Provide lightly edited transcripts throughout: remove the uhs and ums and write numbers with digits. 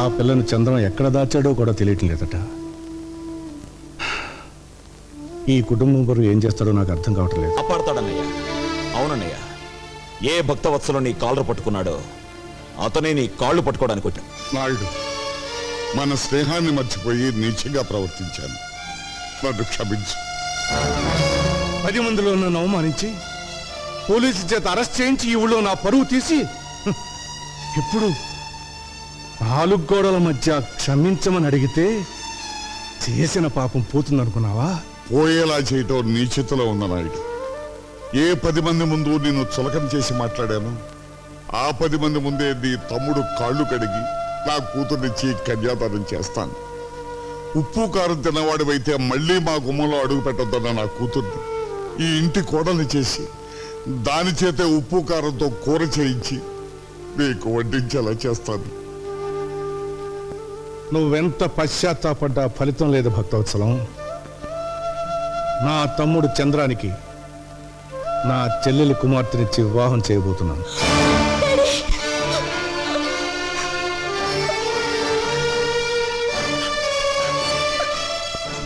ఆ పిల్లను చంద్రం ఎక్కడ దాచాడో కూడా తెలియటం లేదట. ఈ కుటుంబం బరువు ఏం చేస్తాడో నాకు అర్థం కావటం లేదు. అపాడతాడన్నయ్య. అవునన్నయ్య, ఏ భక్తవత్సలో నీ కాళ్ళు పట్టుకున్నాడో అతనే నీ కాళ్ళు పట్టుకోవడానికి వచ్చాడు. నాయుడు, మన స్నేహాన్ని మర్చిపోయి నీచంగా ప్రవర్తించాను, నన్ను క్షమించు. 10 మందిలో నన్ను అవమానించి పోలీసు చేత అరెస్ట్ చేయించి ఈ ఊళ్ళో నా పరువు తీసి ఇప్పుడు 4 గోడల మధ్య క్షమించమని అడిగితే చేసిన పాపం పోతుందనుకున్నావా? పోయేలా చేయటం నీ చేతిలో ఉన్న నాయుడు. ఏ 10 మంది ముందు నిన్ను చులకన చేసి మాట్లాడాను, ఆ 10 మంది ముందే నీ తమ్ముడు కాళ్ళు కడిగి నా కూతుర్నిచ్చి కన్యాదానం చేస్తాను. ఉప్పు కారం తిన్నవాడివైతే మళ్ళీ మా గుమ్మంలో అడుగు పెట్టొద్దన్న నా కూతుర్ని ఈ ఇంటి కోడల్ని చేసి దాని చేతే ఉప్పు కారంతో కూర చేయించి నీకు వడ్డించేలా చేస్తాను. నువ్వెంత పశ్చాత్తాపడ్డా ఫలితం లేదు భక్తవత్సలం. నా తమ్ముడు చంద్రానికి నా చెల్లెలి కుమార్తెనిచ్చి వివాహం చేయబోతున్నాను.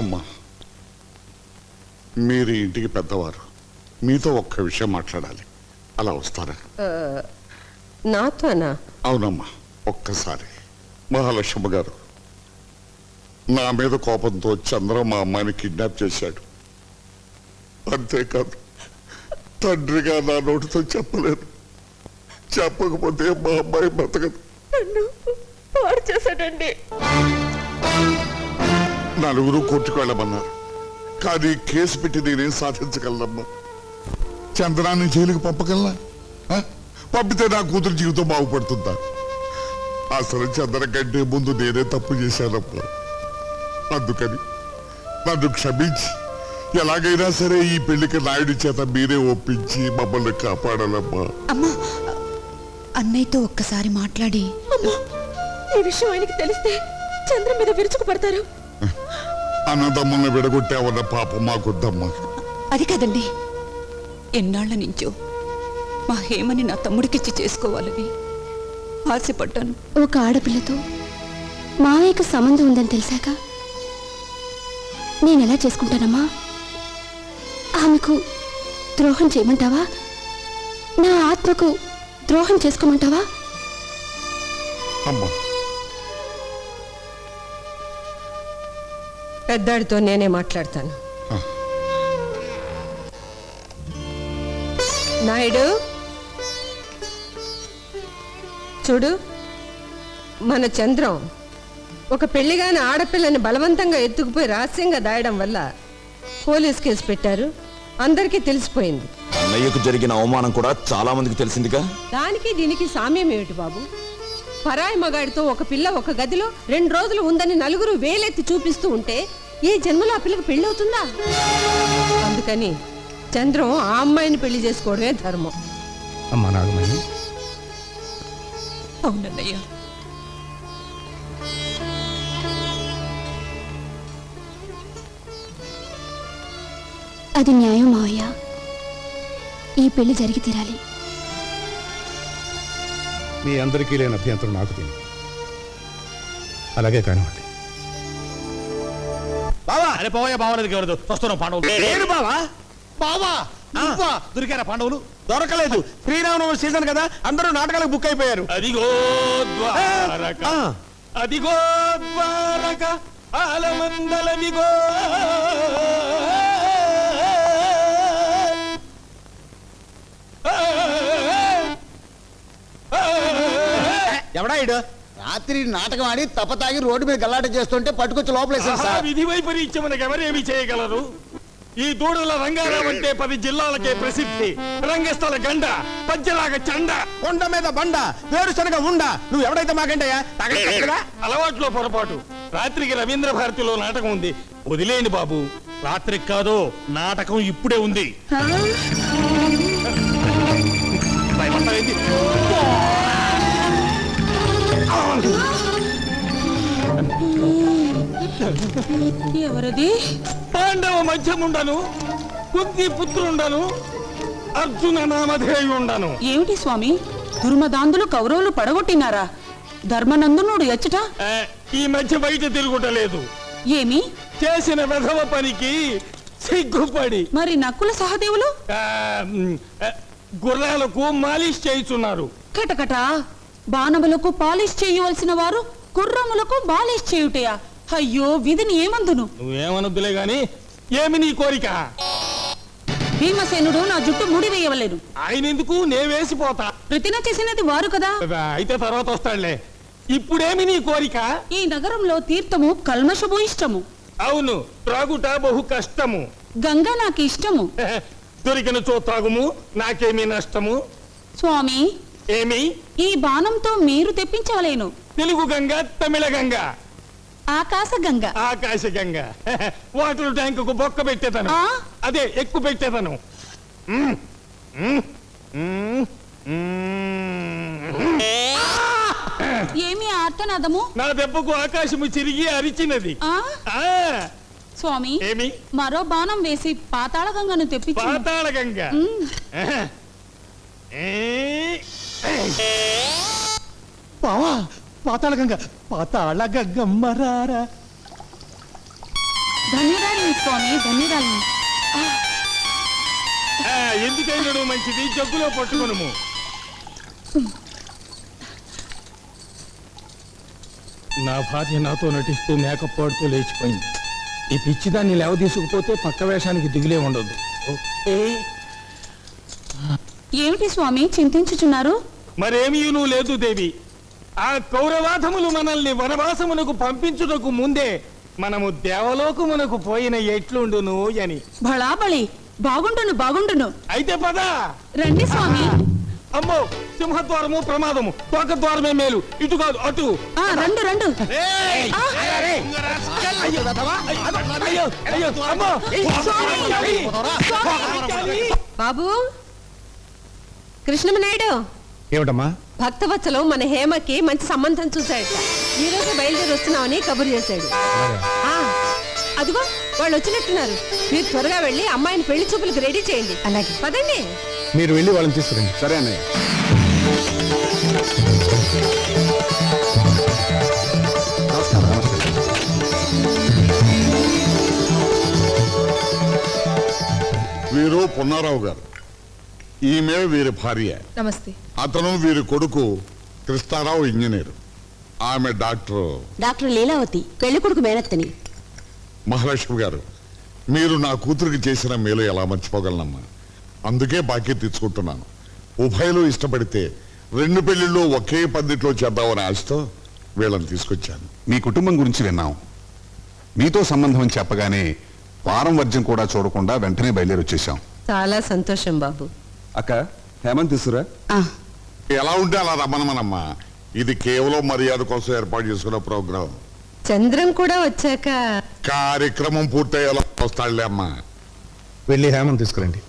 అమ్మా, మీరు ఇంటికి పెద్దవారు, మీతో ఒక్క విషయం మాట్లాడాలి. అలా వస్తారా? నాతోనా? అవునమ్మా, ఒక్కసారి. మహాలక్ష్మ గారు, నా మీద కోపంతో చంద్ర మా అమ్మాయిని కిడ్నాప్ చేశాడు. అంతేకాదు, తండ్రిగా నా నోటితో చెప్పలేదు. చెప్పకపోతే మా అమ్మాయి బ్రతకదు. పాడు చేశాడండి. నలుగురు కోర్టుకు వెళ్ళమన్నారు, కానీ కేసు పెట్టి నేనేం సాధించగలనమ్మా? చంద్రాన్ని జైలుకి పంపగలనా? పంపితే నా కూతురు జీవితం బాగుపడుతుందా? అసలు చంద్ర కంటే ముందు నేనే తప్పు చేశానమ్మా. అందుకని నన్ను క్షమించి ఎలాగైనా సరే ఈ పెళ్లికి నాయుడి చేత మీరే ఒప్పించి మమ్మల్ని కాపాడాలమ్మా. అమ్మా, అన్నయ్యతో ఒక్కసారి మాట్లాడి. ఈ విషయం ఆయనకి తెలిస్తే చంద్ర మీద విరుచుకు పడతారు. అన్నదమ్ముల్ని విడగొట్టావన్న పాపం మాకొద్దమ్మా. అది కాదండి, ఎన్నాళ్ల నుంచో మా హేమని నా తమ్ముడికిచ్చి చేసుకోవాలని ఆశపడ్డాను. ఒక ఆడపిల్లతో మావయ్యకు సంబంధం ఉందని తెలిసాక నేనెలా చేసుకుంటానమ్మా? ఆమెకు ద్రోహం చేయమంటావా? నా ఆత్మకు ద్రోహం చేసుకోమంటావా? అమ్మా, పెద్దాడితో నేనే మాట్లాడతాను. నాయుడు, చూడు, మన చంద్రం ఒక పెళ్లిగాని ఆడపిల్లని బలవంతంగా ఎత్తుకుపోయి రహస్యంగా దాయడం వల్ల పోలీస్ కేసు పెట్టారు. అందరికీ తెలిసిపోయింది. అన్నయ్యకు జరిగిన అవమానం కూడా చాలా మందికి తెలిసిందిగా. దానికి దీనికి సామ్యం ఏమిటి బాబు? పరాయి మగాడితో ఒక పిల్ల ఒక గదిలో 2 రోజులు ఉందని నలుగురు వేలెత్తి చూపిస్తూ ఉంటే ఈ జన్మలో ఆ పిల్లకి పెళ్లి అవుతుందా? అందుకని చంద్రం ఆ అమ్మాయిని పెళ్లి చేసుకోవడమే ధర్మం. అమ్మా నాగమణి, అవునన్నయ్య. అది న్యాయం మావయ్య. ఈ పెళ్లి జరిగి తీరాలి. మీ అందరికీ లేని అభ్యంతరం నాకు తెలియదు. అలాగే కానివ్వండి. బావా, అరే పోయా, బావలేదు ఎవరు వస్తున్నాం. పాండవులు బావా, బావా దొరికారా? పాండవులు దొరకలేదు. శ్రీరామనవమి సీజన్ కదా, అందరూ నాటకాలకు బుక్ అయిపోయారు. అదిగో ద్వారక, అదిగో ద్వారక, ఆలమందలదిగో. ఎవడా ఇడు? రాత్రి నాటకం ఆడి తప్పతాగి రోడ్డు మీద గల్లాట చేస్తుంటే పట్టుకొచ్చి లోపలేసారు సార్. విధి వైపరీత్యం మనకు ఎవరేమి చేయగలరు? ఈ దూడల రంగారావు అంటే 10 జిల్లాలకే ప్రసిద్ధి. రంగస్థల గండ, పద్యలాగా చండ, కొండ మీద బండ, వేరుశనగ ఉండ. నువ్వు ఎవడైతే మాకంటయ్యా? అలవాట్లో పొరపాటు. రాత్రికి రవీంద్ర భారతిలో నాటకం ఉంది, వదిలేండి బాబు. రాత్రికి కాదు, నాటకం ఇప్పుడే ఉంది. భయపడతావేంటి? ఎవరది? పాండవ మధ్యముండను, కుంతి పుత్రుండను, అర్జున నామధేయుండను. ఏమిటి స్వామి, దుర్మదాంధులు కౌరవులు పడగొట్టినారా? ధర్మనందనుడు ఎచ్చట ఆ, ఈ మధ్య బయట తిరుగుటలేదు. ఏమి చేసిన వెధవ పనికి సిగ్గుపడి మరి నక్కుల సహదేవులు ఆ, గుర్రాలకు మాలిష్ చేయుచున్నారు. కటకట బాణములకు పాలిష్ చేయవలసిన వారు కుర్రములకు బాలిష్ చేయుటయా? అయ్యో విధిని ఏమందును? నువ్వేమనొద్దులే గాని ఏమి నీ కోరిక? భీమసేనుడు నా జుట్టు ముడి వేయవలేను. ఆయన ఎందుకు నే వేసిపోతా. ప్రతిన చేసినది వారు కదా. అయితే తర్వాత వస్తాడులే. ఇప్పుడేమి నీ కోరిక? ఈ నగరంలో తీర్థము కల్మషము ఇష్టము. అవును, త్రాగుట బహు కష్టము. గంగా నాకు ఇష్టము. దొరికిన చో త్రాగుము, నాకేమీ నష్టము. స్వామి, ఏమి? ఈ బాణంతో మీరు తెప్పించవలేను. తెలుగు గంగ, తమిళ గంగ, ఆకాశ గంగ. ఆకాశ గంగ. వాటర్ ట్యాంకుకు బొక్క పెట్టేతను. ఆ? అదే ఎక్కువ పెట్టేతను. ఏమి ఆర్తనాదము? నా దెబ్బకు ఆకాశము చిరిగి అరిచినది. ఆ? ఆ, స్వామి, ఏమి? మరో బాణం వేసి పాతాళ గంగను తెప్పించు. పాతాళ గంగ. బావా పాతాళ గంగ పాతాళ గంగమ్మరారా. ధన్యరాలిని స్వామి, ధన్యరాలిని. ఎందుకైనా మంచిది, జగ్గులో పట్టుకొనుము. నా భార్య నాతో నటిస్తూ మేకప్ పాడుతూ లేచిపోయింది. ఈ పిచ్చిదాన్ని లేవ తీసుకుపోతే పక్క వేషానికి దిగులే ఉండదు. ఏమిటి స్వామి చింతించుచున్నారు? మరేమీనూ లేదు దేవి. ఆ కౌరవాధములు మనల్ని వనవాసమునకు పంపించుటకు ముందే మనము దేవలోకమునకు పోయిన ఎట్లుండును అని. బళాబళి, బాగుండును బాగుండును. అయితే పద. రండి స్వామి. అమ్మో, సింహద్వారము ప్రమాదము, తోకద్వారమే మేలు. ఇటు కాదు అటు. ఆ, రండు రండు. ఆ. అయ్యో, అయ్యో, అమ్మో. బాబు కృష్ణమనాయుడు, ఏమిటమ్మా? భక్తవత్సలం మన హేమకి మంచి సంబంధం చూశాడట. ఈ రోజు బయలుదేరి వస్తున్నామని కబురు చేశాడు. ఆ, అదిగో వాళ్ళు వచ్చినట్టున్నారు. మీరు త్వరగా వెళ్ళి అమ్మాయిని పెళ్లి చూపులకు రెడీ చేయండి. అలాగే పదండి. మీరు వెళ్ళి వాళ్ళని తీసుకురండి. సరే అన్నయ్య. వీరు పున్నారావు గారు, ఈమె వీరి భార్య. నమస్తే. అతను వీరి కొడుకు కృష్ణారావు ఇంజనీర్. ఆమె డాక్టర్ డాక్టర్ లీలావతి, పెళ్లి కొడుకు మేనత్తని. మహాలక్ష్మి గారు, మీరు నా కూతురికి చేసిన మేలు ఎలా మర్చిపోగలనమ్మా? అందుకే బాకీ తెచ్చుకుంటున్నాను. ఉభయలు ఇష్టపడితే 2 పెళ్లిళ్ళు ఒకే పందిట్లో చేద్దామని ఆశతో వీళ్ళని తీసుకొచ్చాను. మీ కుటుంబం గురించి విన్నాం. మీతో సంబంధం అని చెప్పగానే వారం వర్జం కూడా చూడకుండా వెంటనే బయలుదేరి వచ్చేసాం. చాలా సంతోషం బాబు. అక్క హేమంత్ తీసురా. ఎలా ఉంటే అలా రమ్మనమ్మా. ఇది కేవలం మర్యాద కోసం ఏర్పాటు చేసుకున్న ప్రోగ్రాం. చంద్రం కూడా వచ్చాక కార్యక్రమం పూర్తయ్యేలా వస్తాడులే అమ్మా. వెళ్ళి హేమంత్ తీసుకురండి.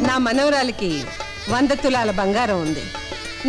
నా మనవరాలికి 100 తులాల బంగారం ఉంది.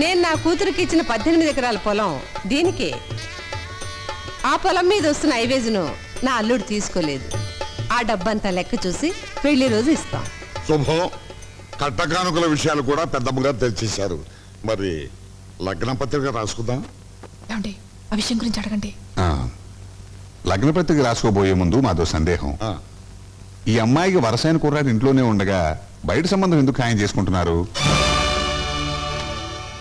నేను నా కూతురికి ఇచ్చిన 18 ఎకరాల పొలం దీనికే. ఆ పొలం మీద వస్తున్న ఐవేజును నా అల్లుడు తీసుకోలేదు. ఆ డబ్బంతా లెక్క చూసి పెళ్లి రోజు ఇస్తాం. శుభం. కట్టకానుకల విషయాలు కూడా పెద్దమ్మగా తెచ్చేశారు. మరి లగ్న పత్రిక రాసుకుందాం. ఏమండి, ఆ విషయం గురించి అడగండి. లగ్న పత్రిక రాసుకోబోయే ముందు మాదో సందేహం. ఆ, ఈ అమ్మాయికి వరసైన కుర్రాడు ఇంట్లోనే ఉండగా బయట సంబంధం ఎందుకు ఖాయం చేసుకుంటున్నారు?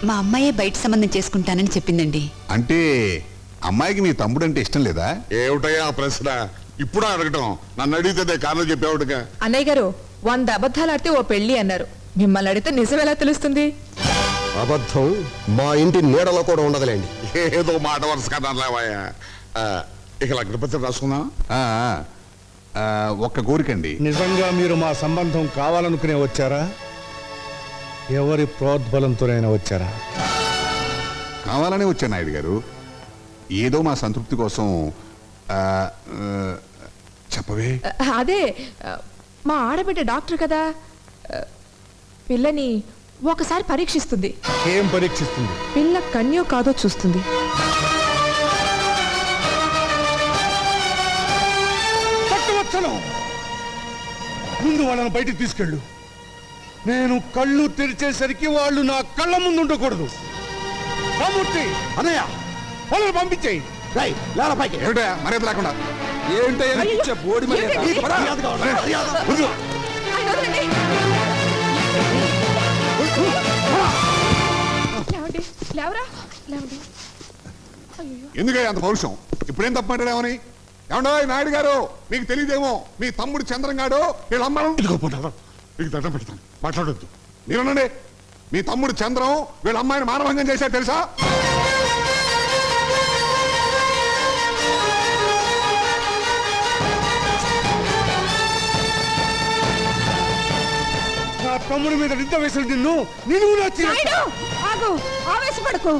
మా అమ్మాయే బయట సంబంధం చేసుకుంటానని చెప్పిందండి. అంటే అమ్మాయికి మీ తమ్ముడు అంటే ఇష్టం లేదా? ఏమిటయ్యా ఆ ప్రశ్న ఇప్పుడు అడగటం? నన్ను అడిగితే కారణం చెప్పేవాడుగా. అన్నయ్య గారు, 100 అబద్ధాలు ఆడితే ఓ పెళ్లి అన్నారు. మిమ్మల్ని అడిగితే నిజం ఎలా తెలుస్తుంది? అబద్ధం మా ఇంటి నీడలో కూడా ఉండదులేండి. ఏదో మాట వరుస కదలేవాయా. ఇక లగ్న పత్రిక రాసుకుందాం. ఆ, ఒక్క కోరికండి. నిజంగా మీరు మా సంబంధం కావాలనుకునే వచ్చారా? ఎవరి ప్రోద్బలంతోనైనా వచ్చారా? కావాలనే వచ్చాను నాయుడు గారు. ఏదో మా సంతృప్తి కోసం ఆ, ఆ, చెప్పవే. అదే మా ఆడబిడ్డ డాక్టర్ కదా, పిల్లని ఒకసారి పరీక్షిస్తుంది. ఏం పరీక్షిస్తుంది? పిల్ల కన్యో కాదో చూస్తుంది. పట్టువచ్చను, ముందు వాళ్ళని బయటికి తీసుకెళ్ళు. నేను కళ్ళు తెరిచేసరికి వాళ్ళు నా కళ్ళ ముందు ఉండకూడదు. రామూర్తి, అన్నయ్య వాళ్ళని పంపించేయి. రై లేరా పైకి. ఏమిటా మర్యాద లేకుండా? ఏంటయ్యా బోడి మర్యాద? ఏంటి? మర్యాద కావాలి, మర్యాద. వదిలు. ఆయన వదలండి. లేవండి, లేవరా, లేవండి. ఎందుకయ్యా అంత పౌరుషం? ఇప్పుడేం తప్పు మాట్లాడామని? ఏమండో నాయుడు గారు, మీకు తెలియదేమో, మీ తమ్ముడు చంద్రంగాడు వీళ్ళ అమ్మను ఇదిగో పోతాను, మీకు దండం పెడతాను, మాట్లాడొద్దు. మీరునండి. మీ తమ్ముడు చంద్రం వీళ్ళ అమ్మాయిని మానభంగం చేశాడు తెలుసా? నా తమ్ముడి మీద నిద్ద వేసిన నిన్ను నిలువునా నాయుడు, ఆగు, ఆవేశపడకు.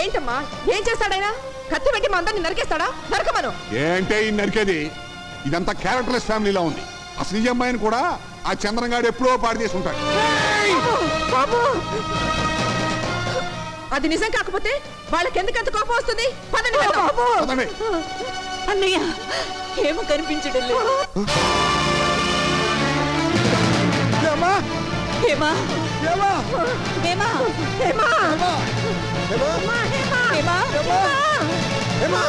ఏంటమ్మా, ఏం చేస్తాడైనా? కత్తి పెట్టి మా అందరిని నరికేస్తాడా? నరకమను. ఏంటే ఈ నరికేది? ఇదంతా క్యారెక్టర్లెస్ ఫ్యామిలీలో ఉంది. అసలు ఈ అమ్మాయిని కూడా ఆ చంద్రంగాడు ఎప్పుడో పాడు చేసి ఉంటాడు. బాబు, అది నిజం కాకపోతే వాళ్ళకి ఎందుకంత కోపం వస్తుంది? పదండి వెళ్దాం. పదండి. అన్నయ్య ఏమో కనిపించడం లేదు. ఏమ్మా? హేమా, ఏమ్మా? హేమా, హేమా, ఏమ్మా? హేమా, హేమా. ఏమ్మా?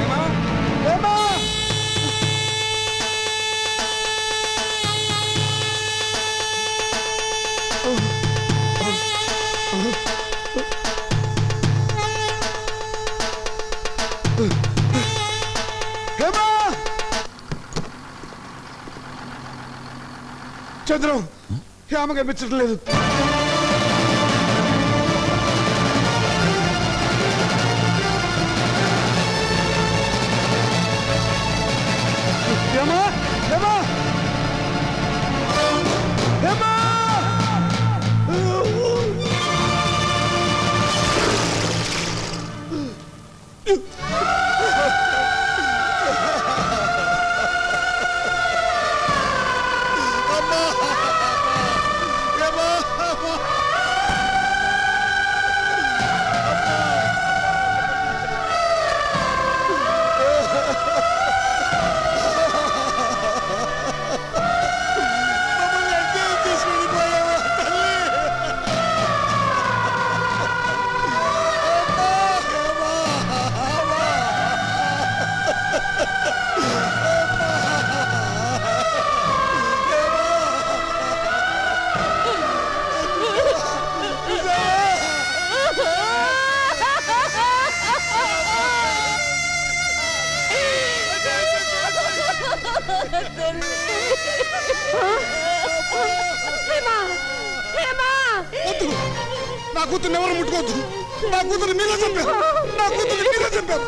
ఏమ్మా? ఏమ్మా? ఏమ్మా? చంద్రం, హేమ కనిపించడం లేదు. ఏమ్మా? ఏమ్మా? ఏమ్మా? వద్దు, నా కూతురు ఎవరు ముట్టుకోవద్దు. నా కూతురు మీరే చెప్పారు. నా కూతురు మీరే చెప్పారు.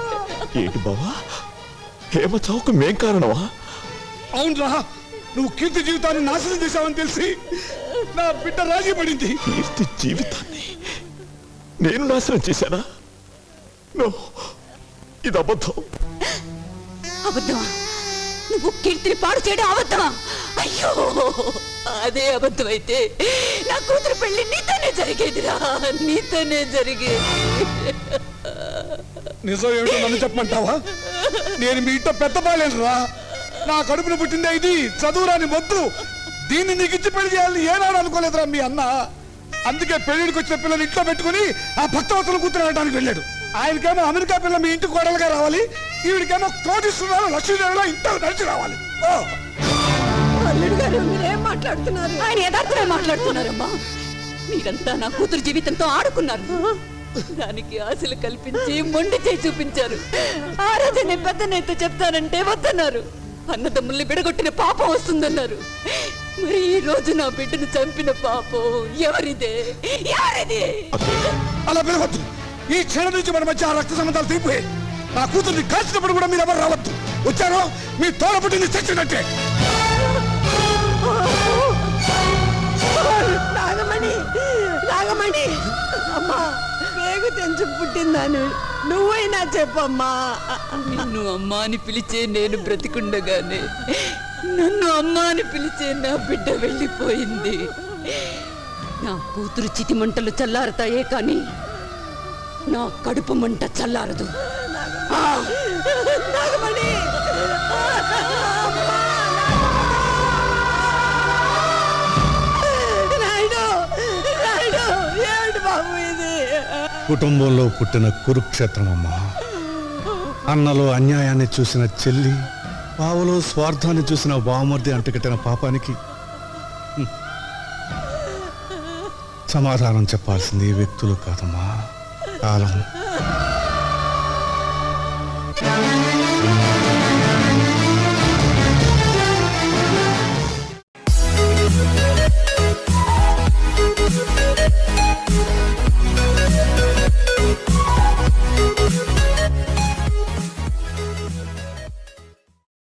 ఏంటి బావా, హేమ చావుకు మేం కారణమా? అవునరా, నువ్వు కీర్తి జీవితాన్ని నాశనం చేశావని తెలిసి నా బిడ్డ రాజీ పడింది. కీర్తి జీవితాన్ని నేను నాశనం చేశానా? నో, ఇది అబద్ధం. అబద్ధమా? నువ్వు కీర్తిని పాడు చేయడం అబద్ధమా? అయ్యో, అదే అబద్ధం అయితే నా కూతురు పెళ్లి నీతోనే జరిగేదిరా, నీతోనే జరిగేది. నిజం ఏమిటో నన్ను చెప్పమంటావా? నేను మీ ఇంట్లో పెద్ద బాలేనురా. నా కడుపును పుట్టిందే ఇది. చదువురాని వద్దు, దీన్ని నీకు ఇచ్చి పెళ్లి చేయాలని ఏనాడు అనుకోలేదురా మీ అన్న. అందుకే పెళ్లికి వచ్చిన పిల్లలు ఇంట్లో పెట్టుకుని ఆ భక్తవతులు కూతురు అనడానికి వెళ్ళాడు. ఆయనకేమో అమెరికా పిల్ల మీ ఇంటి కోడలుగా రావాలి, ఈవిడికేమో కోటిస్తున్నారు లక్ష్మీదేవిలో ఇంట్లో నడిచి రావాలి. అల్లుడు గారు, మీరేం మాట్లాడుతున్నారు? ఆయన యథార్థమే మాట్లాడుతున్నారమ్మా. మీరంతా నా కూతురు జీవితంతో ఆడుకున్నారు, దానికి ఆశలు కల్పించి మొండి చేయి చూపించారు. ఆ రోజు నేను పెద్ద నేత చెప్తానంటే వద్దన్నారు. అన్నదమ్ముల్ని విడగొట్టిన పాపం వస్తుందన్నారు. మరి ఈ రోజు నా బిడ్డను చంపిన పాపం ఎవరిదే? ఎవరిది? అలా పిలవద్దు. ఈ క్షణం నుంచి మన మధ్య ఆ రక్త సంబంధాలు తీరిపోయాయి. నా కూతుర్ని కాల్చినప్పుడు కూడా మీరు ఎవరు రావద్దు. వచ్చారో మీ తోడ పుట్టింది చచ్చినట్టే. అమ్మా పేగు తెంచి పుట్టిందని నువ్వైనా చెప్పమ్మా. నిన్ను అమ్మా అని పిలిచే నేను బ్రతికుండగానే నన్ను అమ్మా అని పిలిచే నా బిడ్డ వెళ్ళిపోయింది. నా కూతురు చితి మంటలు చల్లారుతాయే కానీ నా కడుపు మంట చల్లారదు. నాగమణి! నాయుడు! నాయుడు! ఏమిటి బాబు ఇది? కుటుంబంలో పుట్టిన కురుక్షేత్రం అమ్మా. అన్నలో అన్యాయాన్ని చూసిన చెల్లి, బావలో స్వార్థాన్ని చూసిన బావమర్ది అంటకట్టిన పాపానికి సమాధానం చెప్పాల్సింది వ్యక్తులు కాదమ్మా, కాలం.